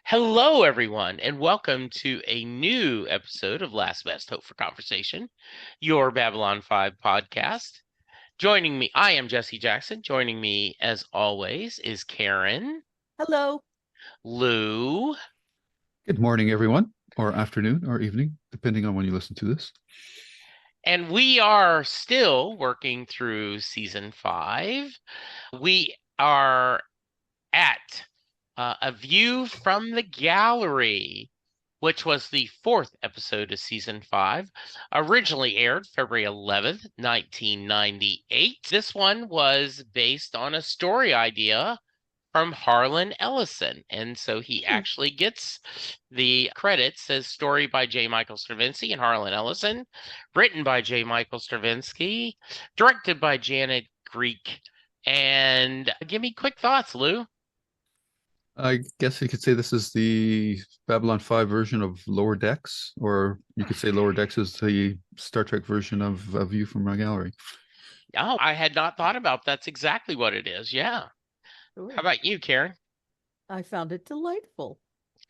Hello, everyone, and welcome to a new episode of Last Best Hope for Conversation, your Babylon 5 podcast. Joining me, I am Jesse Jackson. Joining me, as always, is Karen. Hello. Lou. Good morning, everyone, or afternoon, or evening, depending on when you listen to this. And we are still working through season 5. We are at A View from the Gallery, which was the 4th episode of season 5, originally aired February 11th, 1998. This one was based on a story idea from Harlan Ellison, and so he actually gets the credits as story by J. Michael Straczynski and Harlan Ellison, written by J. Michael Straczynski, directed by Janet Greek. And give me quick thoughts, Lou. I guess you could say this is the Babylon 5 version of Lower Decks, or you could say Lower Decks is the Star Trek version of A View from a Gallery. Oh, I had not thought about that's exactly what it is. Yeah. Sure. How about you, Karen? I found it delightful.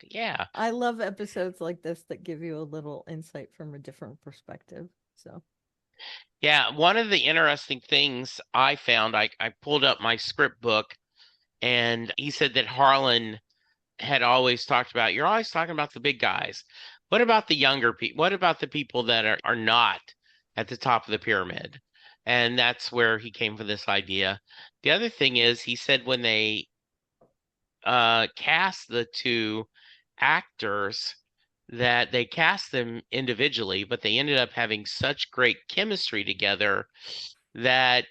Yeah. I love episodes like this that give you a little insight from a different perspective. So, yeah, one of the interesting things I found, I pulled up my script book, and he said that Harlan had always talked about, you're always talking about the big guys. What about the younger people? What about the people that are not at the top of the pyramid? And that's where he came for this idea. The other thing is, he said when they cast the two actors, that they cast them individually, but they ended up having such great chemistry together that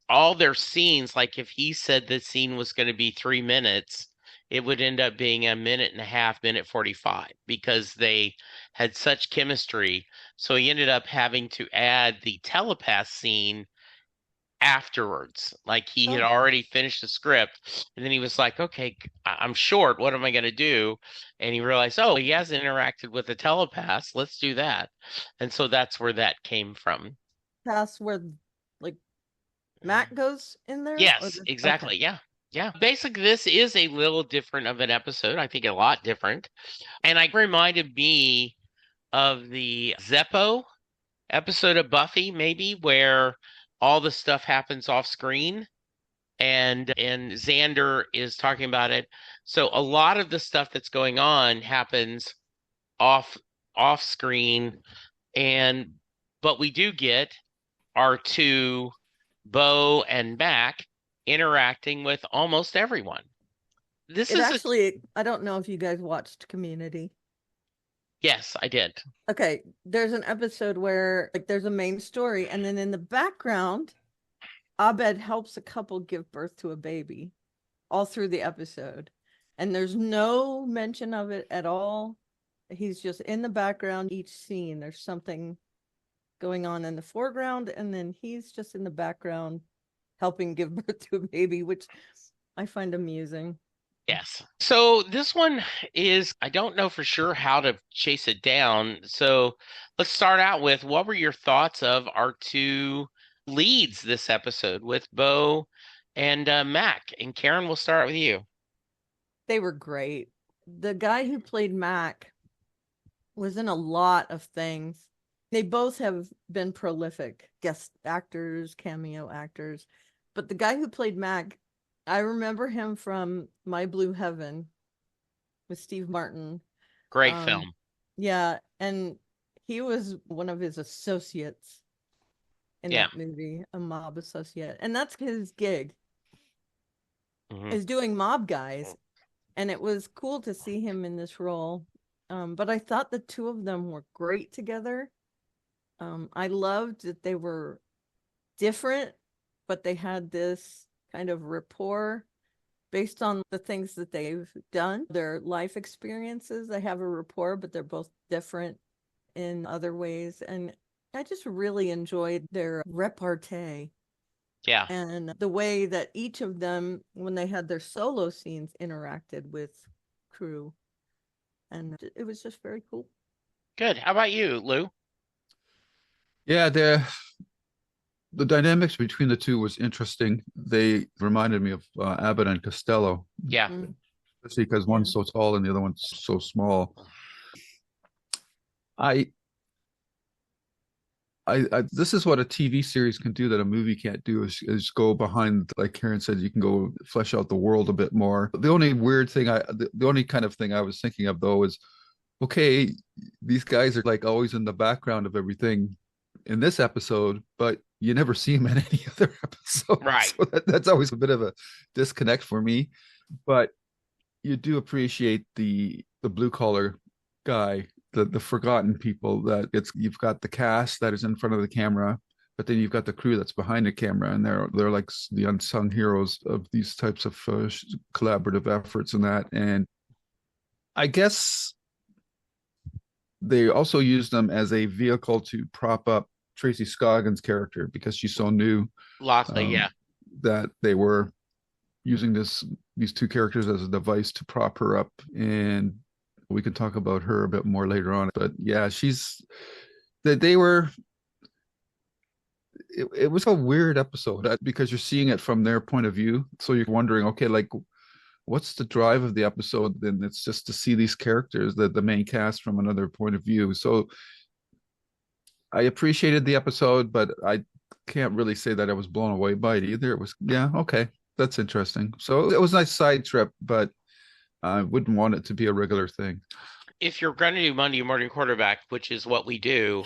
all their scenes, like if he said the scene was going to be 3 minutes, it would end up being a minute and a half, minute 45, because they had such chemistry. So he ended up having to add the telepath scene afterwards. Like he had already finished the script, and then he was like, okay, I'm short. What am I going to do? And he realized, oh, he hasn't interacted with the telepath. Let's do that. And so that's where that came from. past where like Matt goes in there? Yes, exactly. Okay. Yeah. Yeah. Basically, this is a little different of an episode. I think a lot different. And it reminded me of the Zeppo episode of Buffy, maybe, where all the stuff happens off screen and Xander is talking about it. So a lot of the stuff that's going on happens off screen, but we do get our two, Bo and Mack, interacting with almost everyone. I don't know if you guys watched Community. Yes, I did. Okay, there's an episode where like there's a main story, and then in the background, Abed helps a couple give birth to a baby all through the episode. And there's no mention of it at all. He's just in the background. Each scene, there's something going on in the foreground, and then he's just in the background helping give birth to a baby, which I find amusing. Yes. So this one is, I don't know for sure how to chase it down. So let's start out with, what were your thoughts of our two leads this episode with Bo and Mack? And Karen, we'll start with you. They were great. The guy who played Mack was in a lot of things. They both have been prolific guest actors, cameo actors. But the guy who played Mack, I remember him from My Blue Heaven with Steve Martin. Great film. Yeah, and he was one of his associates in that movie, a mob associate. And that's his gig, is doing mob guys. And it was cool to see him in this role. But I thought the two of them were great together. I loved that they were different, but they had this kind of rapport based on the things that they've done, their life experiences. They have a rapport, but they're both different in other ways. And I just really enjoyed their repartee. Yeah. And the way that each of them, when they had their solo scenes, interacted with crew. And it was just very cool. Good. How about you, Lou? Yeah, the dynamics between the two was interesting. They reminded me of Abbott and Costello, Yeah. especially because one's so tall and the other one's so small. I, this is what a TV series can do that a movie can't do is go behind, like Karen said, you can go flesh out the world a bit more. The only weird thing the only kind of thing I was thinking of though is, okay, these guys are like always in the background of everything in this episode, but you never see them in any other episode. Right. So that's always a bit of a disconnect for me. But you do appreciate the blue collar guy, the forgotten people that you've got the cast that is in front of the camera, but then you've got the crew that's behind the camera, and they're like the unsung heroes of these types of collaborative efforts and that. And I guess they also use them as a vehicle to prop up Tracy Scoggins' character because she's so new. Lockley, yeah. That they were using these two characters as a device to prop her up, and we can talk about her a bit more later on. But yeah, they were. It was a weird episode because you're seeing it from their point of view, so you're wondering, okay, like what's the drive of the episode? Then it's just to see these characters, the main cast, from another point of view. So I appreciated the episode, but I can't really say that I was blown away by it either. It was, yeah, okay, that's interesting. So it was a nice side trip, but I wouldn't want it to be a regular thing. If you're going to do Monday Morning Quarterback, which is what we do,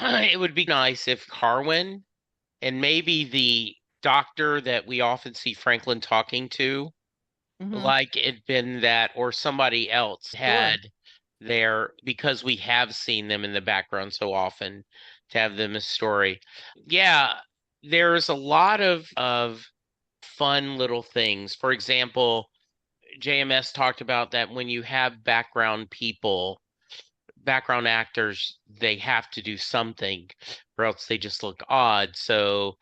it would be nice if Carwin and maybe the doctor that we often see Franklin talking to, like it'd been that, or somebody else had there, because we have seen them in the background so often, to have them as story. Yeah, there's a lot of fun little things. For example, JMS talked about that when you have background people, background actors, they have to do something or else they just look odd. So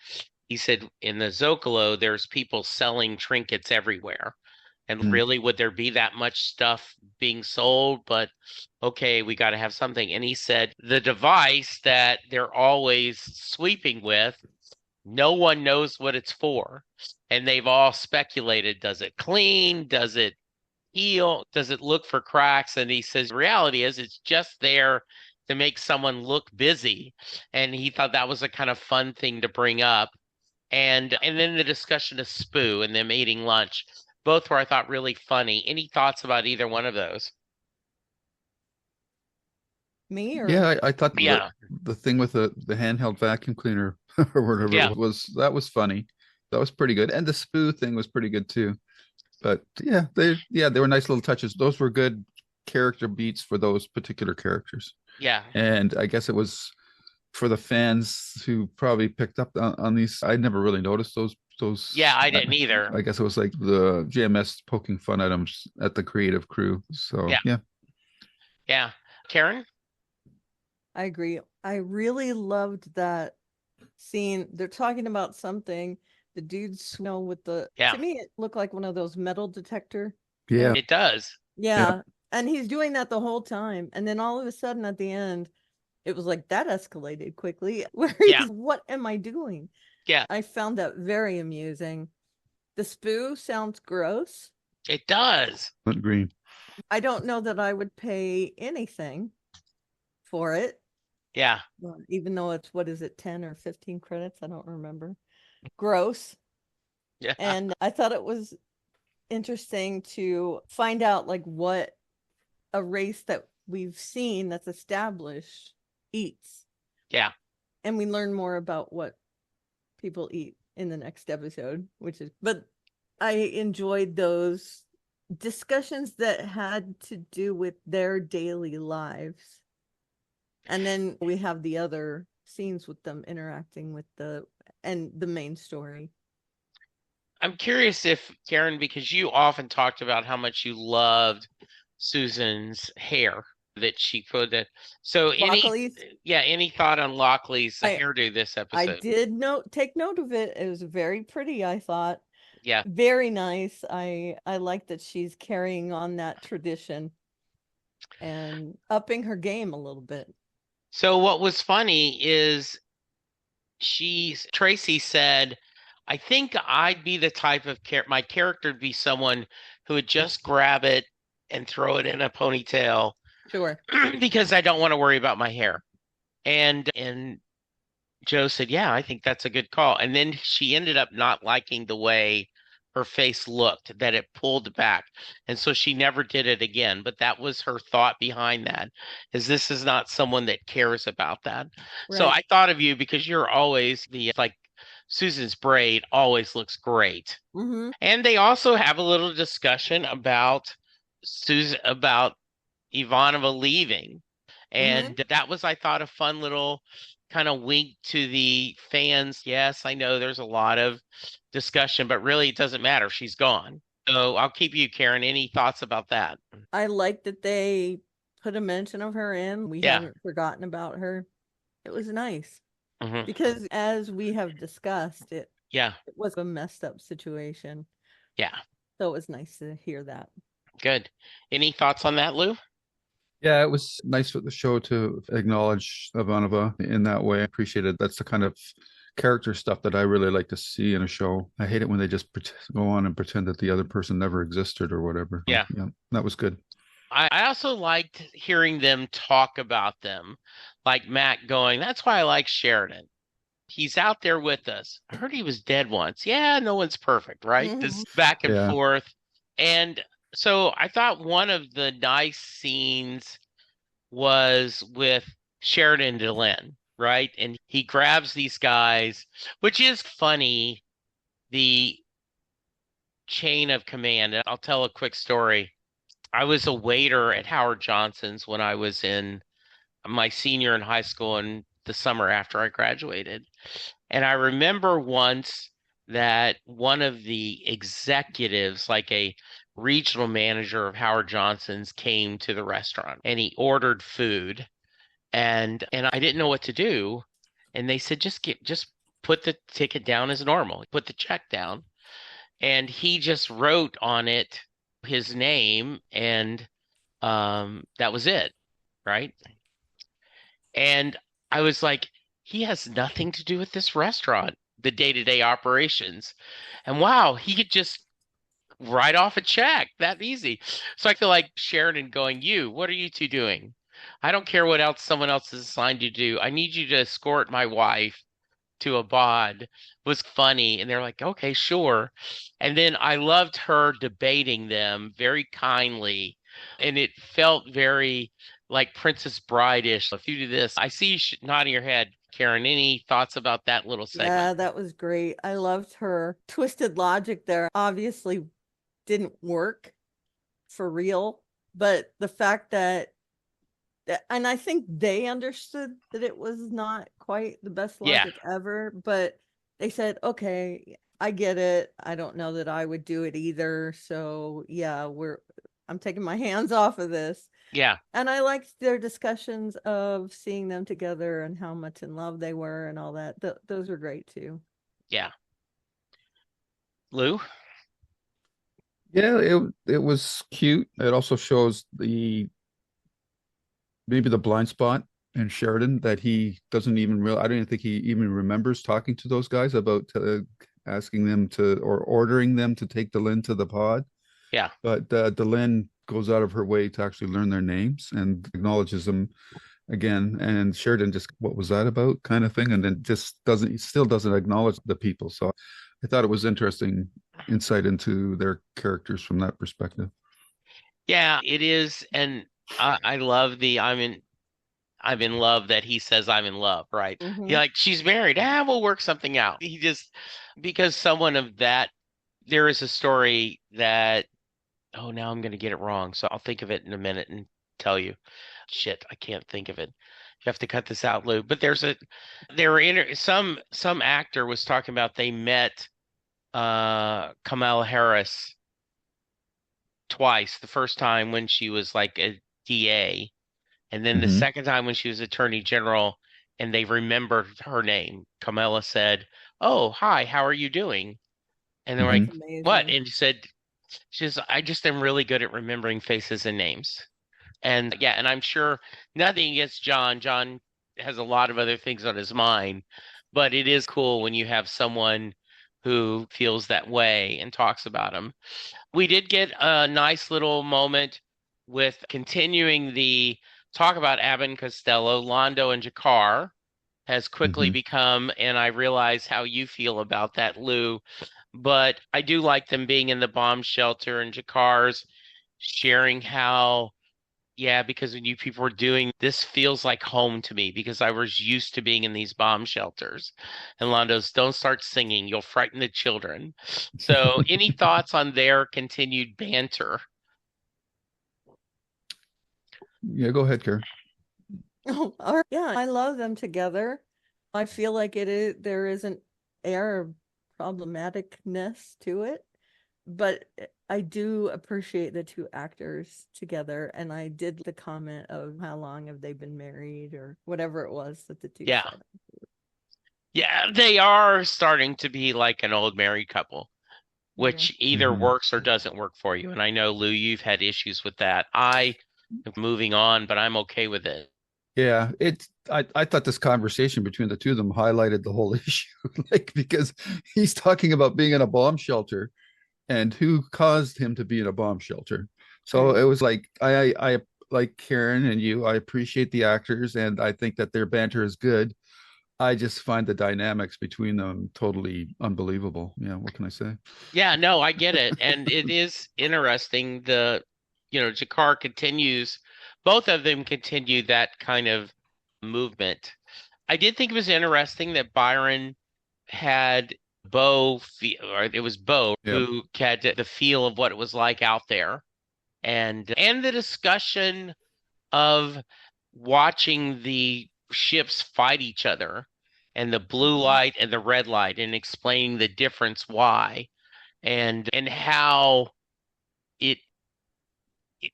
he said in the Zocalo, there's people selling trinkets everywhere. And really, would there be that much stuff being sold? But okay, we got to have something. And he said the device that they're always sweeping with, no one knows what it's for. And they've all speculated, does it clean? Does it heal? Does it look for cracks? And he says, the reality is it's just there to make someone look busy. And he thought that was a kind of fun thing to bring up. And then the discussion of Spoo and them eating lunch, both were, I thought, really funny. Any thoughts about either one of those? Me or yeah, I thought Yeah. the thing with the handheld vacuum cleaner or whatever Yeah. that was funny. That was pretty good, and the Spoo thing was pretty good too. But yeah, they were nice little touches. Those were good character beats for those particular characters. Yeah. And I guess it was for the fans who probably picked up on these. I never really noticed those. Yeah, I didn't either. I guess it was like the JMS poking fun at them at the creative crew. So Yeah. Yeah. Karen? I agree. I really loved that scene. They're talking about something. The dudes know with the, to me, it looked like one of those metal detector. Yeah. It does. Yeah. And he's doing that the whole time. And then all of a sudden at the end, it was like that escalated quickly. Where he's, what am I doing? Yeah. I found that very amusing. The Spoo sounds gross. It does. Green. I don't know that I would pay anything for it. Yeah. Well, even though it's, what is it, 10 or 15 credits? I don't remember. Gross. Yeah. And I thought it was interesting to find out like what a race that we've seen that's established eats. Yeah. And we learn more about what people eat in the next episode, but I enjoyed those discussions that had to do with their daily lives. And then we have the other scenes with them interacting with the main story. I'm curious if, Karen, because you often talked about how much you loved Susan's hair that she put it. So any thought on Lockley's hairdo this episode? I did take note of it. It was very pretty, I thought. Yeah. Very nice. I like that she's carrying on that tradition. and upping her game a little bit. So what was funny is Tracy said, I think I'd be the type of my character would be someone who would just grab it and throw it in a ponytail Sure. because I don't want to worry about my hair. And Joe said, yeah, I think that's a good call. And then she ended up not liking the way her face looked, that it pulled back. And so she never did it again. But that was her thought behind that, is this is not someone that cares about that. So Right. I thought of you because you're always like Susan's braid always looks great. Mm-hmm. And they also have a little discussion about Ivanova leaving. Mm-hmm. And that was, I thought, a fun little kind of wink to the fans. Yes, I know there's a lot of discussion, but really it doesn't matter. She's gone. So I'll keep you, Karen. Any thoughts about that? I like that they put a mention of her in. We Yeah. hadn't forgotten about her. It was nice Hmm. because, as we have discussed, Yeah. it was a messed up situation. Yeah. So it was nice to hear that. Good. Any thoughts on that, Lou? Yeah, it was nice for the show to acknowledge Ivanova in that way. I appreciate it. That's the kind of character stuff that I really like to see in a show. I hate it when they just go on and pretend that the other person never existed or whatever. Yeah. Yeah, that was good. I also liked hearing them talk about them, like Matt going, that's why I like Sheridan. He's out there with us. I heard he was dead once. Yeah, no one's perfect, right? Mm-hmm. This back and Yeah. forth. And so I thought one of the nice scenes was with Sheridan and Delenn, right? And he grabs these guys, which is funny, the chain of command. I'll tell a quick story. I was a waiter at Howard Johnson's when I was in my senior in high school and the summer after I graduated. And I remember once that one of the executives, like a regional manager of Howard Johnson's, came to the restaurant and he ordered food and I didn't know what to do. And they said, just put the ticket down as normal, put the check down. And he just wrote on it his name and that was it, right? And I was like, he has nothing to do with this restaurant, the day-to-day operations. And wow, he could just write off a check that easy. So I feel like Sheridan going, what are you two doing? I don't care what else someone else is assigned you to do. I need you to escort my wife to a bod was funny. And they're like, okay, sure. And then I loved her debating them very kindly. And it felt very like Princess Bride-ish. If you do this, I see you nodding your head. Karen, any thoughts about that little segment? Yeah, that was great. I loved her twisted logic there. Obviously didn't work for real, but the fact that and I think they understood that it was not quite the best logic ever, but they said, okay, I get it. I don't know that I would do it either. So yeah, I'm taking my hands off of this. Yeah. And I liked their discussions of seeing them together and how much in love they were and all that. Those were great too. Yeah. Lou? Yeah, it was cute. It also shows maybe the blind spot in Sheridan that he doesn't even real. I don't even think he even remembers talking to those guys about asking them to or ordering them to take Delenn to the pod. Yeah. But Delenn goes out of her way to actually learn their names and acknowledges them again. And Sheridan just, what was that about, kind of thing, and then just still doesn't acknowledge the people. So I thought it was interesting insight into their characters from that perspective. Yeah, it is, and I love I'm in love that he says I'm in love, right? Mm-hmm. Like she's married. We'll work something out. He just because someone of that. There is a story that now I'm going to get it wrong, so I'll think of it in a minute and tell you. Shit, I can't think of it. You have to cut this out, Lou. But some actor was talking about they met Kamala Harris twice. The first time when she was like a DA, and then the second time when she was Attorney General, and they remembered her name. Kamala said, "Oh, hi, how are you doing?" And they're like, "What?" And she said, I just am really good at remembering faces and names." And yeah, and I'm sure nothing against John. John has a lot of other things on his mind, but it is cool when you have someone who feels that way and talks about them. We did get a nice little moment with continuing the talk about Abbott and Costello, Londo and Jakar has quickly Mm-hmm. become, and I realize how you feel about that, Lou, but I do like them being in the bomb shelter and Jakar's sharing how, yeah, because when you people were doing this feels like home to me because I was used to being in these bomb shelters. And Londo's, don't start singing, you'll frighten the children. So, any thoughts on their continued banter? Yeah, go ahead, Karen. Oh, yeah, I love them together. I feel like there is an air of problematicness to it, but I do appreciate the two actors together, and I did the comment of how long have they been married or whatever it was that the two Yeah. said. Yeah, they are starting to be like an old married couple, Yeah. which either Mm-hmm. works or doesn't work for you. And I know, Lou, you've had issues with that. I am moving on, but I'm okay with it. Yeah, I thought this conversation between the two of them highlighted the whole issue, like because he's talking about being in a bomb shelter and who caused him to be in a bomb shelter. So Right. it was like I like Karen and you, I appreciate the actors and I think that their banter is good. I just find the dynamics between them totally unbelievable. Yeah, what can I say? Yeah, no, I get it. And it is interesting. Jakar continues, both of them continue that kind of movement. I did think it was interesting that Byron had or it was Bo Yeah. who had the feel of what it was like out there, and the discussion of watching the ships fight each other, and the blue light and the red light, and explaining the difference why, and how it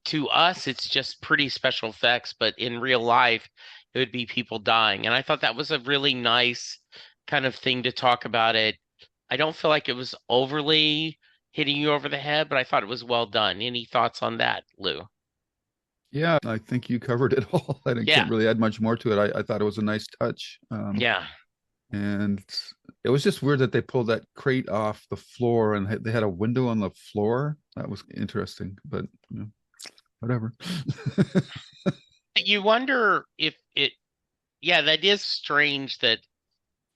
to us it's just pretty special effects, but in real life it would be people dying. And I thought that was a really nice kind of thing to talk about it. I don't feel like it was overly hitting you over the head, but I thought it was well done. Any thoughts on that, Lou? Yeah, I think you covered it all. I Yeah, can't really add much more to it. I thought it was a nice touch. yeah, And it was just weird that they pulled that crate off the floor and they had a window on the floor. That was interesting, but whatever. you wonder if it, yeah, that is strange that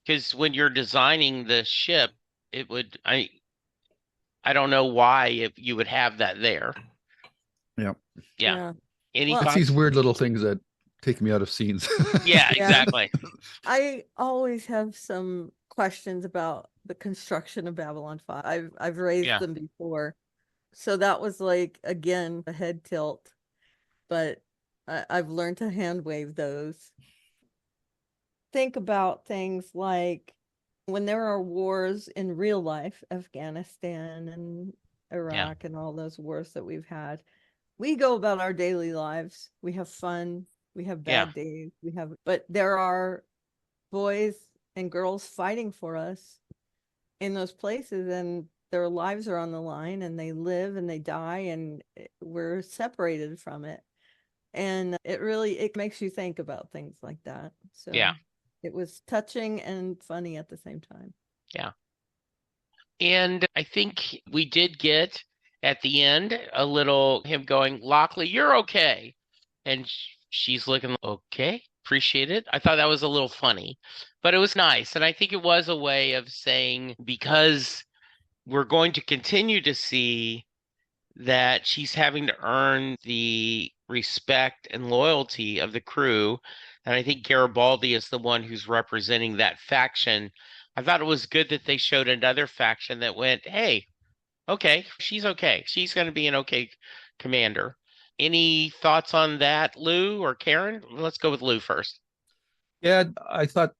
because when you're designing the ship, it would, I don't know why if you would have that there. Yeah. Yeah. Yeah. Any Well, It's these thoughts? weird little things that take me out of scenes. Yeah, yeah, exactly. I always have some questions about the construction of Babylon 5. I've raised Yeah. them before. So that was like again a head tilt, but I've learned to hand wave those. Think about things like when there are wars in real life, Afghanistan and Yeah. Iraq and all those wars that we've had. We go about our daily lives. We have fun. We have Yeah. bad days. But there are boys and girls fighting for us in those places, and their lives are on the line, and they live and they die, and we're separated from it. And it makes you think about things like that. So Yeah. it was touching and funny at the same time. Yeah. And I think we did get at the end a little him going, Lockley, you're okay. And she's looking, okay, appreciate it. I thought that was a little funny, but it was nice. And I think it was a way of saying, because we're going to continue to see that she's having to earn the respect and loyalty of the crew. And I think Garibaldi is the one who's representing that faction. I thought it was good that they showed another faction that went, hey, okay, she's okay. She's going to be an okay commander. Any thoughts on that, Lou or Karen? Let's go with Lou first. Yeah, I thought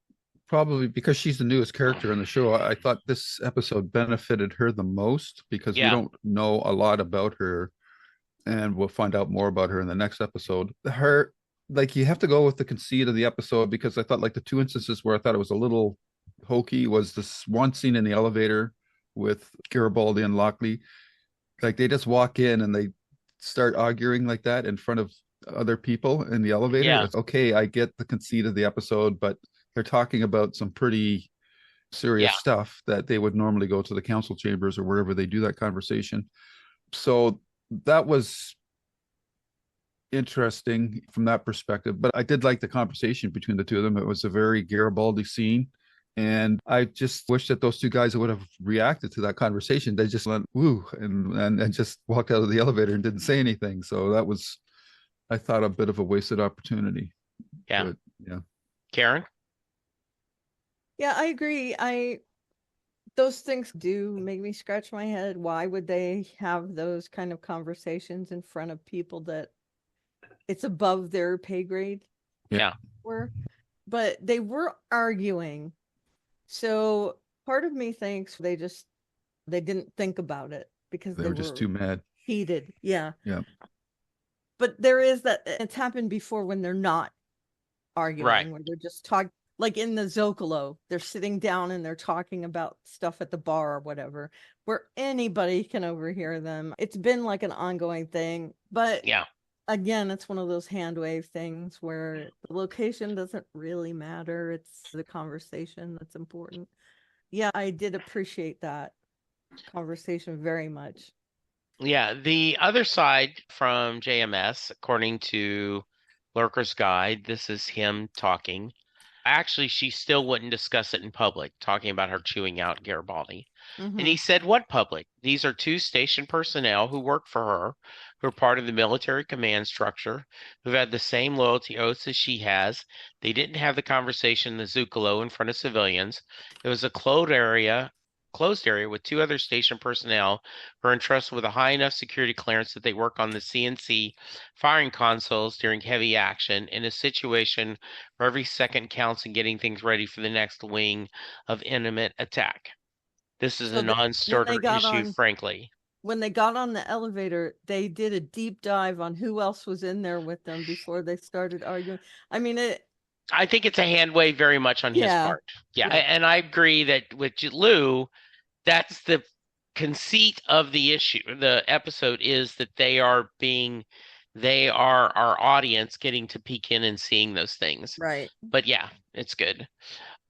probably because she's the newest character in the show, I thought this episode benefited her the most because we Yeah, don't know a lot about her and we'll find out more about her in the next episode. Her, like, you have to go with the conceit of the episode because I thought, like, the two instances where I thought it was a little hokey was this one scene in the elevator with Garibaldi and Lockley. Like, they just walk in and they start arguing like that in front of other people in the elevator. Yeah. It's okay, I get the conceit of the episode, but they're talking about some pretty serious Yeah. stuff that they would normally go to the council chambers or wherever they do that conversation. So that was interesting from that perspective. But I did like the conversation between the two of them. It was a very Garibaldi scene. And I just wish that those two guys would have reacted to that conversation. They just went woo and just walked out of the elevator and didn't say anything. So that was, I thought, a bit of a wasted opportunity. Yeah. But yeah. Karen? Yeah, I agree. Those things do make me scratch my head. Why would they have those kind of conversations in front of people that it's above their pay grade? Yeah. But they were arguing. So part of me thinks they didn't think about it because They were just too mad. Heated. Yeah. Yeah. But there is that, it's happened before when they're not arguing, Right. when they're just talking, like in the Zocalo, they're sitting down and they're talking about stuff at the bar or whatever, where anybody can overhear them. It's been like an ongoing thing, but yeah, again, it's one of those hand wave things where the location doesn't really matter. It's the conversation that's important. Yeah, I did appreciate that conversation very much. Yeah, the other side from JMS, according to Lurker's Guide, this is him talking. Actually, she still wouldn't discuss it in public, talking about her chewing out Garibaldi. And he said, "What public? These are two station personnel who work for her, who are part of the military command structure, who've had the same loyalty oaths as she has. They didn't have the conversation in the Zucolo in front of civilians. It was a closed area with two other station personnel who are entrusted with a high enough security clearance that they work on the CNC firing consoles during heavy action in a situation where every second counts in getting things ready for the next wing of imminent attack. This is So a non-starter issue, on frankly." when they got on the elevator, they did a deep dive on who else was in there with them before they started arguing. I mean, I think it's a hand wave very much on his part. Yeah, yeah. and I agree that with Lou, that's the conceit of the issue. The episode is that they are our audience getting to peek in and seeing those things. Right. But yeah, it's good.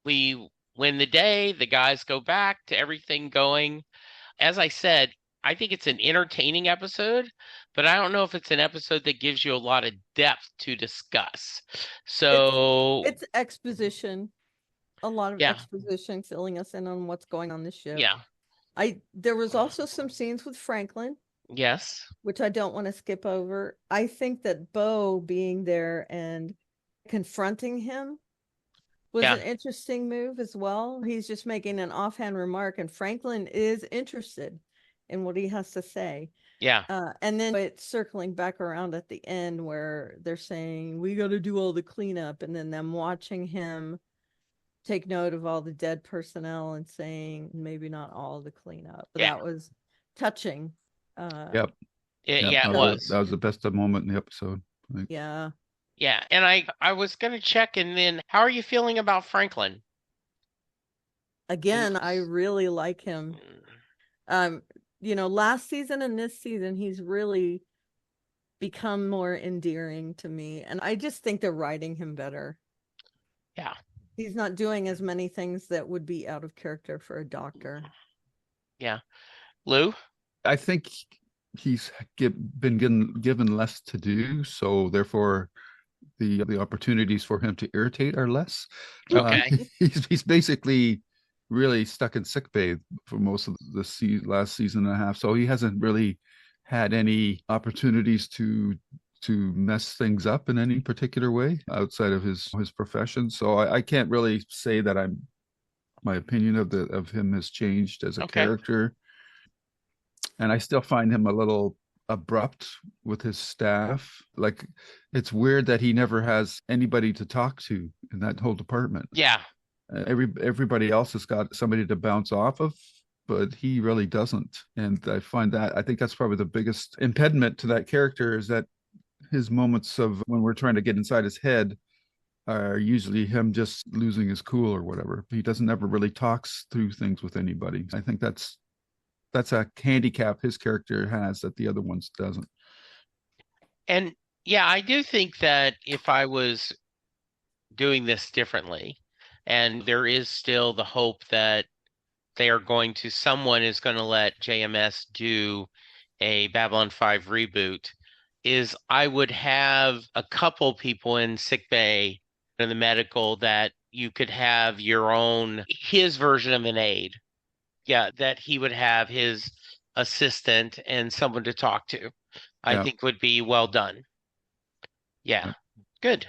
We win the day. The guys go back to everything going. As I said, I think it's an entertaining episode, but I don't know if it's an episode that gives you a lot of depth to discuss. So it's exposition, a lot of yeah, exposition, filling us in on what's going on the ship. yeah, there was also some scenes with Franklin, yes, which I don't want to skip over. I think that Bo being there and confronting him was yeah, an interesting move as well. He's just making an offhand remark, and Franklin is interested in what he has to say. yeah. And then it's circling back around at the end where they're saying, we got to do all the cleanup. And then them watching him take note of all the dead personnel and saying, maybe not all the cleanup. But Yeah. that was touching. Yep. Yeah, it was. That was the best moment in the episode. Yeah. Yeah, and I was gonna check, and then how are you feeling about Franklin? Again, I really like him. Last season and this season, he's really become more endearing to me. And I just think they're writing him better. Yeah. He's not doing as many things that would be out of character for a doctor. Yeah. Lou? I think he's been given less to do, so therefore the opportunities for him to irritate are less. Okay. He's basically really stuck in sick bay for most of the last season and a half, so he hasn't really had any opportunities to mess things up in any particular way outside of his profession. So I can't really say that my opinion of him has changed as a character. And I still find him a little abrupt with his staff. Like, it's weird that he never has anybody to talk to in that whole department. Yeah. Everybody else has got somebody to bounce off of, but he really doesn't. And I think that's probably the biggest impediment to that character, is that his moments of when we're trying to get inside his head are usually him just losing his cool or whatever. He doesn't ever really talks through things with anybody. I think that's a handicap his character has that the other ones doesn't. And Yeah, I do think that if I was doing this differently, and there is still the hope that someone is going to let JMS do a Babylon 5 reboot, is I would have a couple people in sick bay in the medical that you could have his version of an aide. Yeah, that he would have his assistant and someone to talk to, I Yeah. think would be well done. Yeah, Yeah. good.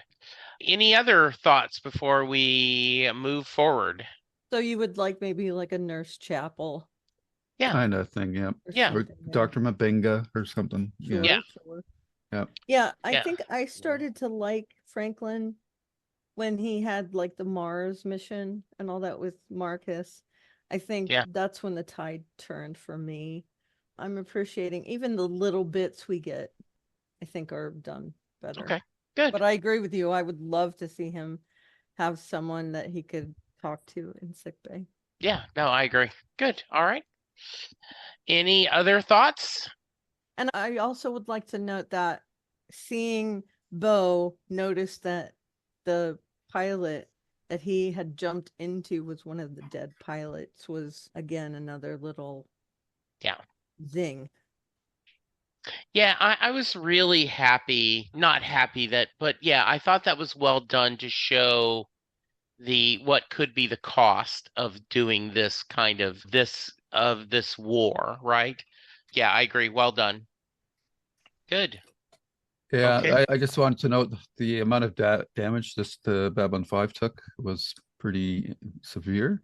Any other thoughts before we move forward? So you would like maybe like a Nurse Chapel Yeah, Kind of thing, yeah. or yeah, Or something. Yeah. Dr. Mabenga or something. Yeah. yeah, Sure, sure. Yeah. Yeah, I yeah, think I started to like Franklin when he had like the Mars mission and all that with Marcus. I think yeah. that's when the tide turned for me. I'm appreciating even the little bits we get, I think are done better. Okay, good. But I agree with you. I would love to see him have someone that he could talk to in sickbay. Yeah, no, I agree. Good. All right. Any other thoughts? And I also would like to note that seeing Bo notice that the pilot that he had jumped into was one of the dead pilots was again another little Yeah. zing. Yeah, I was really happy, not happy but yeah, I thought that was well done to show the what could be the cost of doing this war, right? Yeah, I agree. Well done. Good. Yeah, Okay. I just wanted to note the amount of damage this the Babylon 5 took was pretty severe.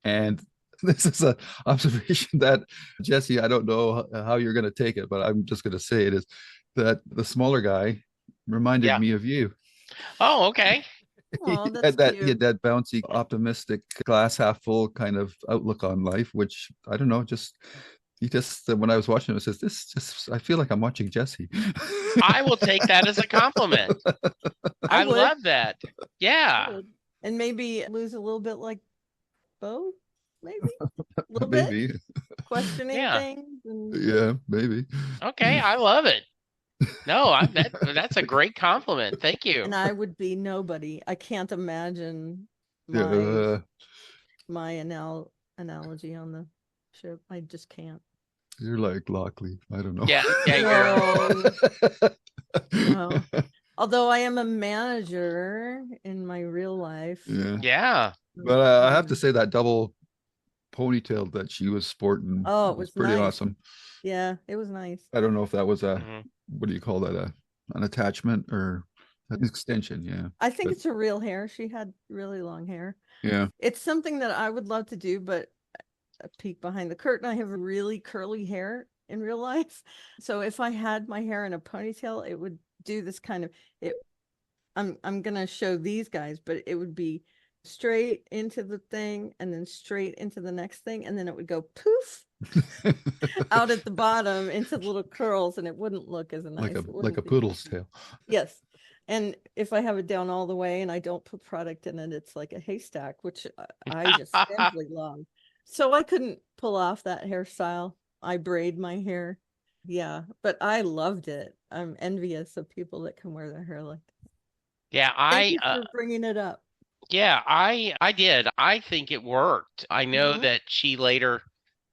And this is an observation that, Jesse, I don't know how you're going to take it, but I'm just going to say it is that the smaller guy reminded Yeah. me of you. Oh, okay. Oh, that's He cute. had that bouncy, optimistic, glass half full kind of outlook on life, which I don't know, just he just when I was watching it, says this just I feel like I'm watching Jesse. I will take that as a compliment. I I would. love that. I Yeah. would. And maybe lose a little bit like Bo, maybe a little bit Maybe. questioning Yeah. things and Yeah, maybe. Okay, I love it. No, that's a great compliment. Thank you. and I would be nobody. I can't imagine my Yeah, analogy on the ship. I just can't. you're like Lockley. I don't know. Yeah, yeah, No, no. Although I am a manager in my real life. Yeah. yeah. But I have to say that double ponytail that she was sporting Oh, it was was pretty nice. awesome. Yeah, it was nice. I don't know if that was a, Mhm. what do you call that? An attachment or an extension. Yeah. I think But it's her real hair. She had really long hair. yeah. It's something that I would love to do, but a peek behind the curtain, I have really curly hair in real life. So if I had my hair in a ponytail, it would do this kind of it. I'm gonna show these guys, but it would be straight into the thing and then straight into the next thing, and then it would go poof out at the bottom into little curls, and it wouldn't look as nice. It like a wouldn't be poodle's tail. yes. And if I have it down all the way and I don't put product in it, it's like a haystack, which I just simply love. So I couldn't pull off that hairstyle. I braid my hair. Yeah, but I loved it. I'm envious of people that can wear their hair like that. Yeah, Thank you for bringing it up. I did. I think it worked. I know Mhm. that she later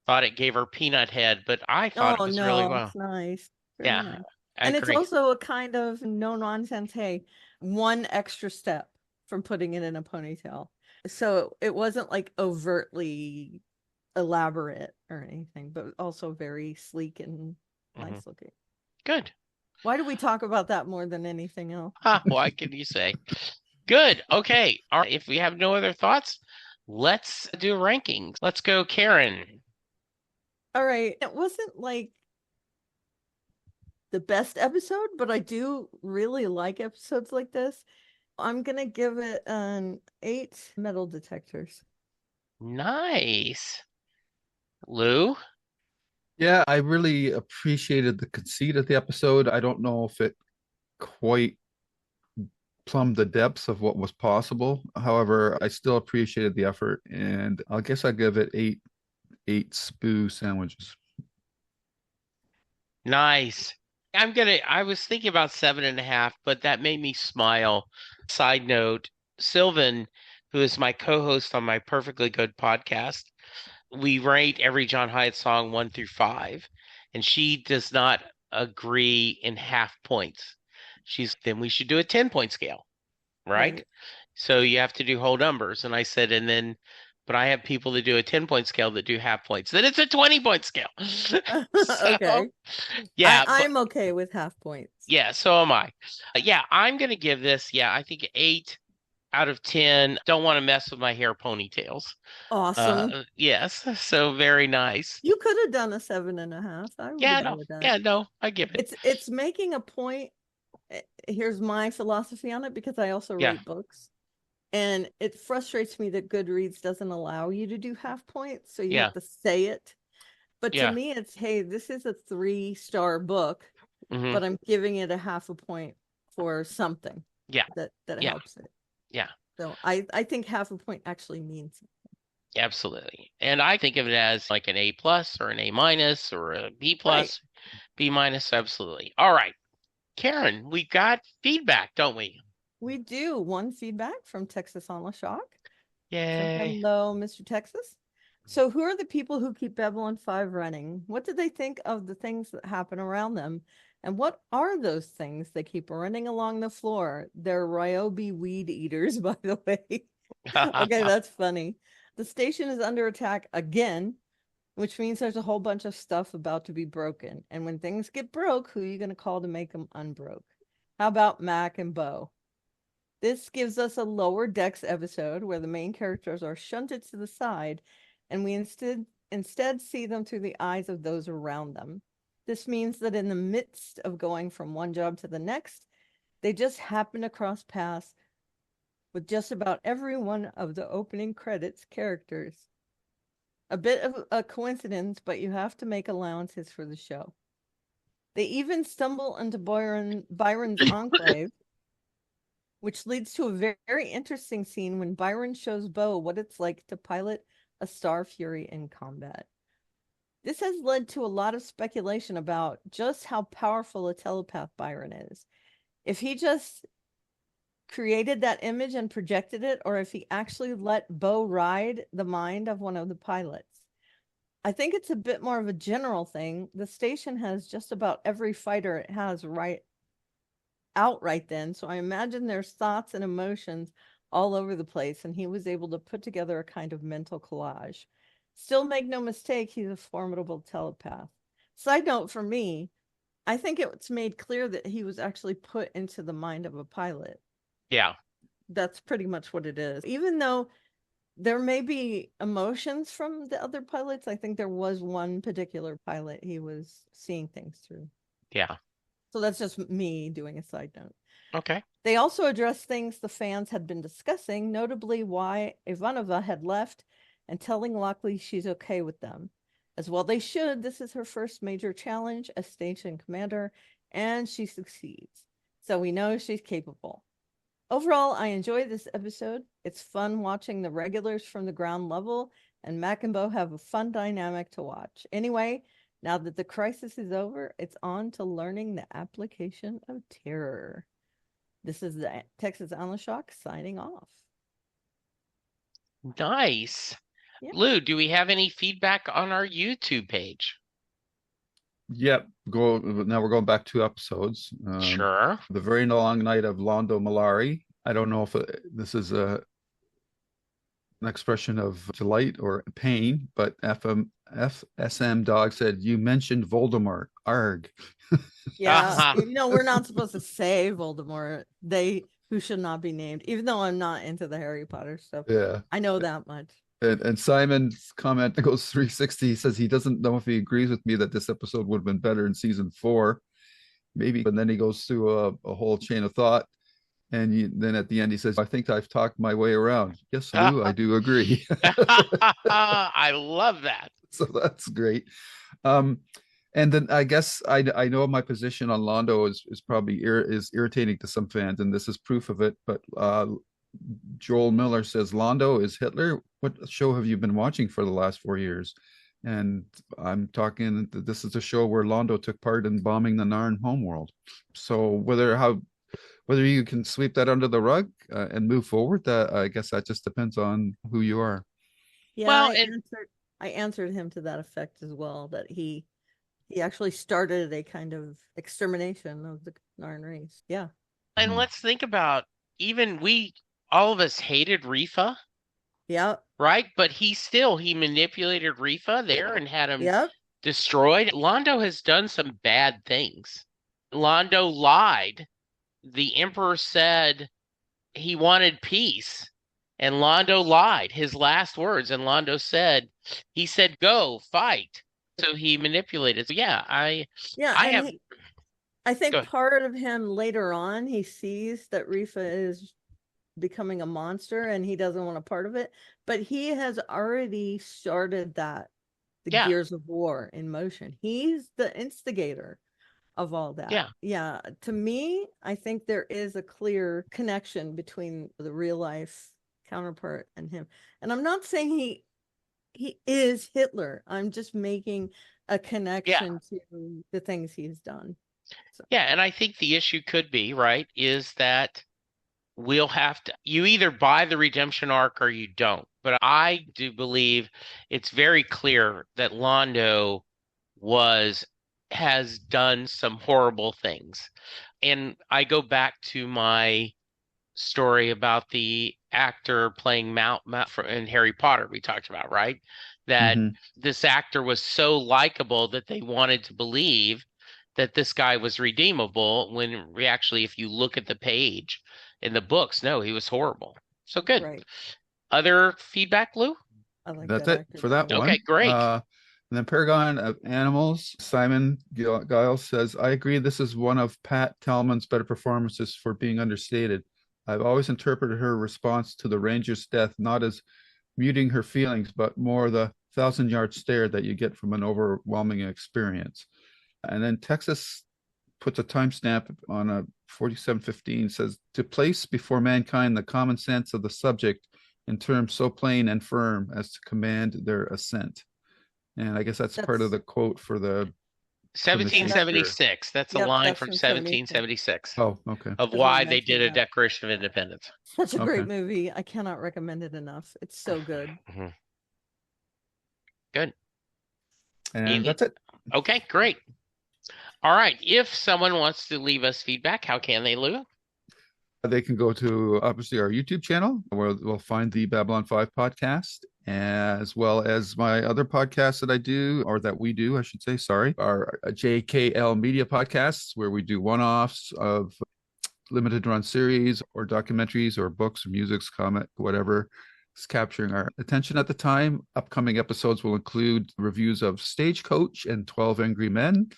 thought it gave her peanut head, but I thought it Oh was really no, well. it's nice. Very Yeah, nice. I And it's agree. also a kind of no nonsense, hey, one extra step from putting it in a ponytail. So it wasn't like overtly elaborate or anything, but also very sleek and hmm nice looking. Good. Why do we talk about that more than anything else? What can you say? Good. Okay. All right. If we have no other thoughts, let's do rankings. Let's go, Karen. All right. It wasn't like the best episode, but I do really like episodes like this. I'm gonna give it an 8 metal detectors. Nice. Lou? Yeah, I really appreciated the conceit of the episode. I don't know if it quite plumbed the depths of what was possible. However, I still appreciated the effort, and I guess I give it eight spoo sandwiches. Nice. I was thinking about 7.5, but that made me smile. Side note, Sylvan, who is my co-host on my Perfectly Good podcast, we rate every John Hyatt song 1 through 5, and she does not agree in half points. Then we should do a 10-point scale, right? Right. So you have to do whole numbers. And I said, but I have people that do a 10-point scale that do half points. Then it's a 20-point scale. So, Okay. yeah, but I'm okay with half points. yeah, so am I. Yeah, I'm going to give this, I think 8 out of 10. Don't want to mess with my hair ponytails. Awesome. Yes, so very nice. You could have done a 7.5. I would Yeah, have no, gone with that. yeah, no, I give it. It's making a point. Here's my philosophy on it, because I also Yeah, rate books. And it frustrates me that Goodreads doesn't allow you to do half points. So you yeah, have to say it. But to yeah. me, it's, hey, this is a 3-star book, Hmm. but I'm giving it a half a point for something Yeah, that yeah, helps it. yeah. So I think half a point actually means something. Absolutely. And I think of it as like an A plus or an A minus or a B Right. plus, B minus. Absolutely. All right. Karen, we got feedback, don't we? We do one feedback from Texas on La Shock. So Yay. hello, Mr. Texas. So who are the people who keep Babylon 5 running? What do they think of the things that happen around them? And what are those things they keep running along the floor? They're Ryobi weed eaters, by the way. Okay, that's funny. The station is under attack again, which means there's a whole bunch of stuff about to be broken. And when things get broke, who are you going to call to make them unbroke? How about Mack and Bo? This gives us a lower decks episode where the main characters are shunted to the side and we instead see them through the eyes of those around them. This means that in the midst of going from one job to the next, they just happen to cross paths with just about every one of the opening credits characters. A bit of a coincidence, but you have to make allowances for the show. They even stumble into Byron's enclave, which leads to a very interesting scene when Byron shows Bo what it's like to pilot a Star Fury in combat. This has led to a lot of speculation about just how powerful a telepath Byron is. If he just created that image and projected it, or if he actually let Bo ride the mind of one of the pilots. I think it's a bit more of a general thing. The station has just about every fighter it has right then. So I imagine there's thoughts and emotions all over the place, and he was able to put together a kind of mental collage. Still, make no mistake, he's a formidable telepath. Side note for me, I think it's made clear that he was actually put into the mind of a pilot. Yeah. That's pretty much what it is. Even though there may be emotions from the other pilots, I think there was one particular pilot he was seeing things through. Yeah. So that's just me doing a side note. Okay. They also addressed things the fans had been discussing, notably why Ivanova had left and telling Lockley she's okay with them. As well they should. This is her first major challenge as station commander, and she succeeds. So we know she's capable. Overall, I enjoy this episode. It's fun watching the regulars from the ground level, and Mack and Bo have a fun dynamic to watch. Anyway, now that the crisis is over, it's on to learning the application of terror. This is the Texas on the Shock signing off. Nice. Yeah. Lou, do we have any feedback on our YouTube page? Yep. Now we're going back 2 episodes. Sure. The Very Long Night of Londo Malari. I don't know if this is an expression of delight or pain, but FSM Dog said, "You mentioned Voldemort. Arg." Yeah. We're not supposed to say Voldemort. Who should not be named, even though I'm not into the Harry Potter stuff. Yeah. I know that much. And Simon's comment goes 360. He says he doesn't know if he agrees with me that this episode would have been better in season 4. Maybe. And then he goes through a whole chain of thought. And then at the end, he says, I think I've talked my way around. Yes, Lou, I do agree. I love that. So that's great. And then I guess I know my position on Londo is probably is irritating to some fans, and this is proof of it. But Joel Miller says Londo is Hitler. What show have you been watching for the last 4 years? And I'm talking, this is a show where Londo took part in bombing the Narn homeworld. So whether you can sweep that under the rug and move forward, that I guess that just depends on who you are. Yeah, Well, and I answered him to that effect as well, that he actually started a kind of extermination of the Narn race. Yeah. and Mhm. let's think about, even all of us hated Rifa, Yep. right? But he manipulated Rifa there and had him Yep. destroyed. Londo has done some bad things. Londo lied. The Emperor said he wanted peace, and Londo lied. His last words, and Londo he said, "Go fight." So he manipulated. So yeah, Yeah, I and have. I Go think ahead. part of him later on, he sees that Rifa is becoming a monster and he doesn't want a part of it, but he has already started the Yeah, gears of war in motion. He's the instigator of all that. yeah, Yeah, to me, I think there is a clear connection between the real life counterpart and him. And I'm not saying he is Hitler. I'm just making a yeah, connection to the things he's done. So, yeah. And I think the issue could be, right, is that we'll have to, you either buy the redemption arc or you don't. But I do believe it's very clear that Londo was has done some horrible things. And I go back to my story about the actor playing Mount in Harry Potter we talked about, right? That Mhm. this actor was so likable that they wanted to believe that this guy was redeemable when actually, if you look at the page in the books, no, he was horrible. So good. right. Other feedback, Lou? I like That's that it actor for that too. Okay, one. great. And then Paragon of Animals, Simon Giles says, I agree this is one of Pat Tellman's better performances for being understated. I've always interpreted her response to the Ranger's death not as muting her feelings, but more the thousand-yard stare that you get from an overwhelming experience. And then Texas puts a timestamp on a 4715, says, to place before mankind the common sense of the subject in terms so plain and firm as to command their assent. And I guess that's part of That's the quote for the yeah, commission that here. 1776. That's a yep, line that's from from 76. 1776 Oh, okay. of As I why they did mentioned a that. Declaration of Independence. Such a Okay. great movie. I cannot recommend it enough. It's so good. Mhm. Good. And Any- that's it. Okay, great. All right. If someone wants to leave us feedback, how can they, Lou? They can go to obviously our YouTube channel where they'll find the Babylon 5 podcast, as well as my other podcasts that I do, or that we do, I should say, sorry, our JKL Media podcasts, where we do one offs of limited run series or documentaries or books or music, comic, whatever is capturing our attention at the time. Upcoming episodes will include reviews of Stagecoach and 12 Angry Men.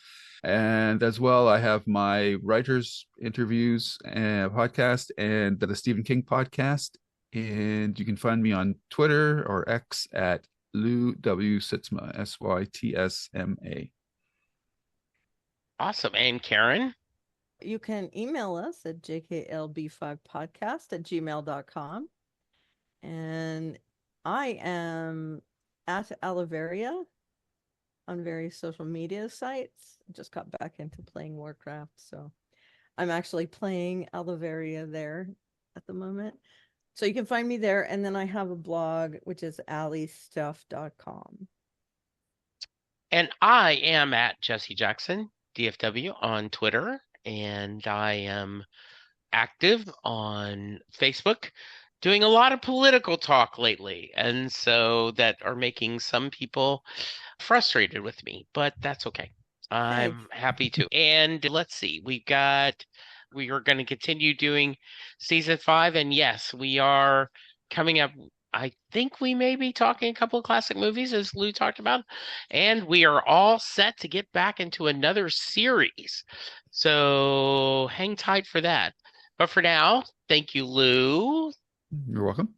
And as well, I have my writers' interviews and podcast and the Stephen King podcast. And you can find me on Twitter or X at Lou W. Sitzma, Sytsma. Awesome. And Karen? You can email us at jklb5podcast@gmail.com. And I am at Aliveria on various social media sites. I just got back into playing Warcraft, so I'm actually playing Aliveria there at the moment. So you can find me there. And then I have a blog, which is alliestuff.com. And I am at Jesse Jackson, DFW, on Twitter. And I am active on Facebook, doing a lot of political talk lately. And so that are making some people frustrated with me, but that's okay. Hey, I'm happy to. And let's see, we are going to continue doing season 5. And yes, we are coming up. I think we may be talking a couple of classic movies, as Lou talked about. And we are all set to get back into another series. So hang tight for that. But for now, thank you, Lou. You're welcome.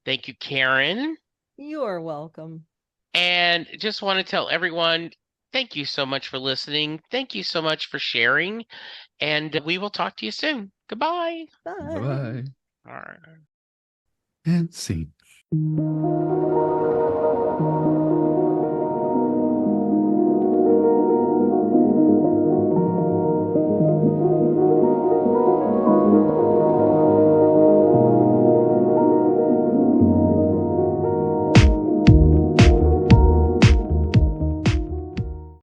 Thank you, Karen. you are welcome. And just want to tell everyone, thank you so much for listening. Thank you so much for sharing. And we will talk to you soon. Goodbye. Bye Bye. bye. All right. And scene.